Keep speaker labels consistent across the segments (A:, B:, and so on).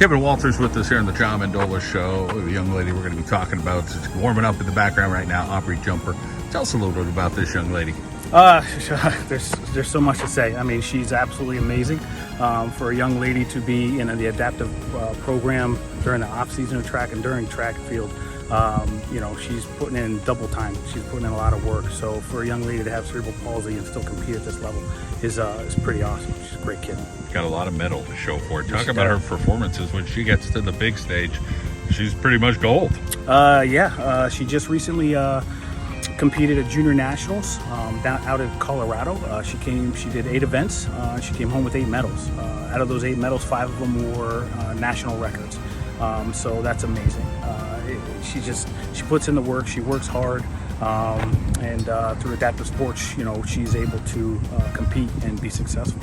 A: Kevin Walters with us here on the John Mendola Show. The young lady we're going to be talking about is warming up in the background right now, Aubrey Jumper. Tell us a little bit about this young lady.
B: There's so much to say. I mean, she's absolutely amazing. For a young lady to be in the adaptive program during the off season of track and during track and field, she's putting in double time. She's putting in a lot of work. So for a young lady to have cerebral palsy and still compete at this level is pretty awesome. She's a great kid.
A: Got a lot of metal to show for it. Talk about her performances when she gets to the big stage. She's pretty much gold.
B: She just recently competed at Junior Nationals down out in Colorado. She did 8 events. She came home with 8 medals. Out of those 8 medals, 5 of them were national records. So that's amazing. She puts in the work. She works hard, and through adaptive sports, she's able to compete and be successful.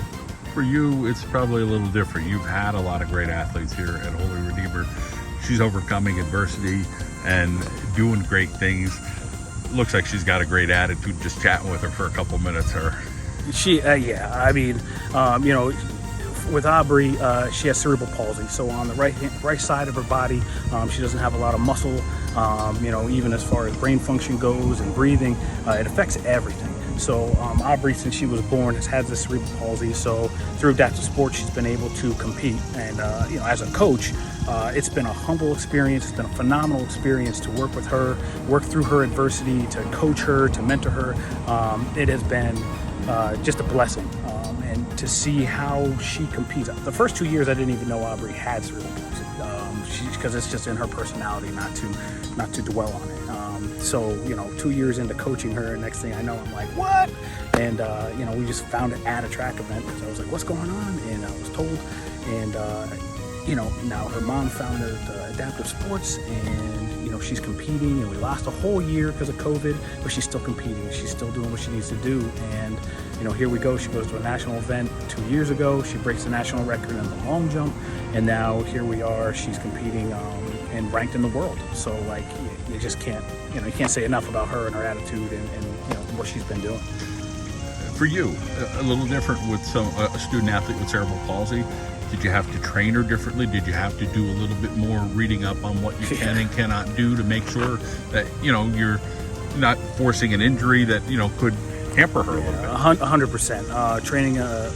A: For you, it's probably a little different. You've had a lot of great athletes here at Holy Redeemer. She's overcoming adversity and doing great things. Looks like she's got a great attitude. Just chatting with her for a couple minutes. With Aubrey, she has cerebral palsy. So on the right side of her body, she doesn't have a lot of muscle. Even as far as brain function goes and breathing, it affects everything. So Aubrey, since she was born, has had this cerebral palsy. So through adaptive sports, she's been able to compete. And as a coach, it's been a humble experience. It's been a phenomenal experience to work with her, work through her adversity, to coach her, to mentor her. It has been just a blessing. And to see how she competes. The first 2 years, I didn't even know Aubrey had cerebral palsy, because it's just in her personality not to dwell on it. 2 years into coaching her, next thing I know, I'm like, what? And we just found it at a track event because I was like, what's going on? And I was told, and now her mom found her adaptive sports, and she's competing, and we lost a whole year because of COVID, but she's still competing. She's still doing what she needs to do, and here we go. She goes to a national event 2 years ago. She breaks the national record in the long jump, and now here we are. She's competing and ranked in the world. So you just can't, you can't say enough about her and her attitude and what she's been doing. For you, a little different with a student athlete with cerebral palsy. Did you have to train her differently? Did you have to do a little bit more reading up on what you can and cannot do to make sure that you're not forcing an injury that could hamper her a little bit?
B: 100%. Training a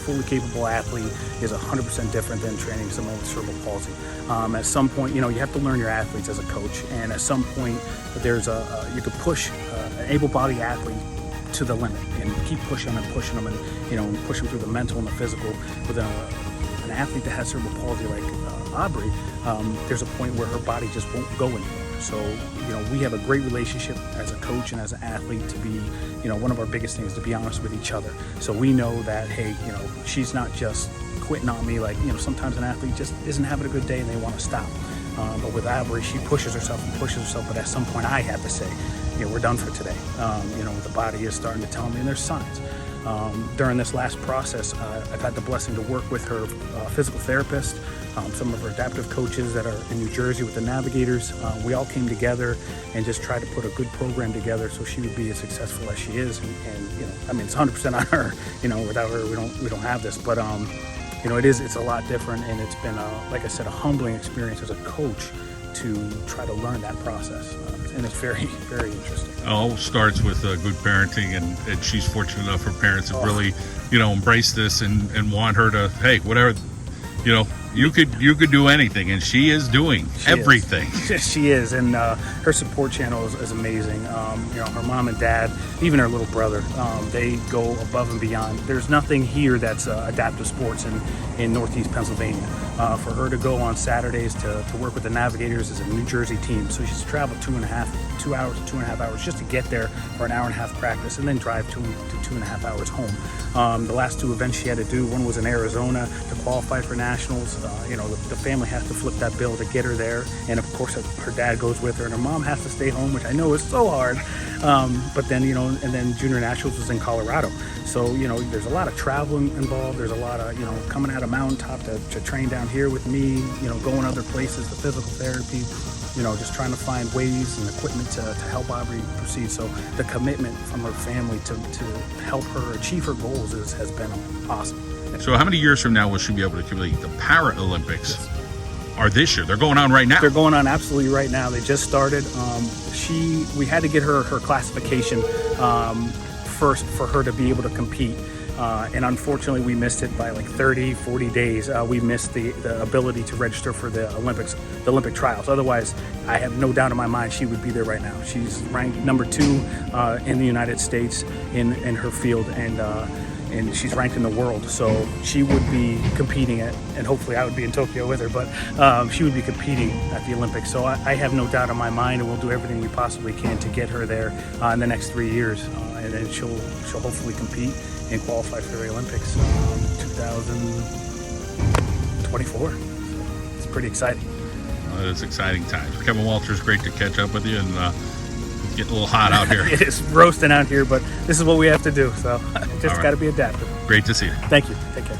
B: fully capable athlete is 100% different than training someone with cerebral palsy. At some point, you have to learn your athletes as a coach, and at some point, you could push an able-bodied athlete to the limit and keep pushing them and push them through the mental and the physical. With an athlete that has cerebral palsy like Aubrey, there's a point where her body just won't go anymore. So, we have a great relationship as a coach and as an athlete to be, one of our biggest things, to be honest with each other. So we know that, hey, she's not just quitting on me. Sometimes an athlete just isn't having a good day and they want to stop. But with Aubrey, she pushes herself, but at some point I have to say, we're done for today. The body is starting to tell me, and there's signs. During this last process, I've had the blessing to work with her physical therapist, some of her adaptive coaches that are in New Jersey with the Navigators. We all came together and just tried to put a good program together so she would be as successful as she is. And it's 100% on her. Without her, we don't have this. But it's a lot different, and it's been like I said, a humbling experience as a coach to try to learn that process. And it's very, very interesting.
A: It all starts with good parenting, and she's fortunate enough her parents have really, embraced this and want her to, hey, whatever, you could do anything, and she is doing everything.
B: She is, and her support channel is amazing. Her mom and dad, even her little brother, they go above and beyond. There's nothing here that's adaptive sports in Northeast Pennsylvania. For her to go on Saturdays to work with the Navigators as a New Jersey team, so she's traveled 2.5 hours just to get there for an hour and a half practice, and then drive 2.5 hours home. The last 2 events she had to do, one was in Arizona to qualify for nationals. The family has to flip that bill to get her there, and of course her dad goes with her, and her mom has to stay home, which I know is so hard. But then and then Junior Nationals was in Colorado, so there's a lot of traveling involved. There's a lot of coming out of mountaintop to train down here with me, going other places, the physical therapy, just trying to find ways and equipment to help Aubrey proceed. So the commitment from her family to help her achieve her goals has been awesome.
A: So how many years from now will she be able to complete the Paralympics?
C: are this year? They're going on right now.
B: They're going on absolutely right now. They just started. We had to get her classification first for her to be able to compete. And unfortunately, we missed it by like 30, 40 days. We missed the ability to register for the Olympics, the Olympic trials. Otherwise, I have no doubt in my mind she would be there right now. She's ranked number 2 in the United States in her field, and she's ranked in the world. So she would be competing and hopefully I would be in Tokyo with her, but she would be competing at the Olympics. So I have no doubt in my mind, and we'll do everything we possibly can to get her there in the next 3 years, and then she'll hopefully compete and qualify for the Olympics 2024. So it's pretty exciting.
C: It's exciting times. Kevin Walters, great to catch up with you, and it's getting a little hot out here.
B: It is roasting out here, but this is what we have to do. So just
C: right.
B: got to be adaptive.
C: Great to see you.
B: Thank you. Take care.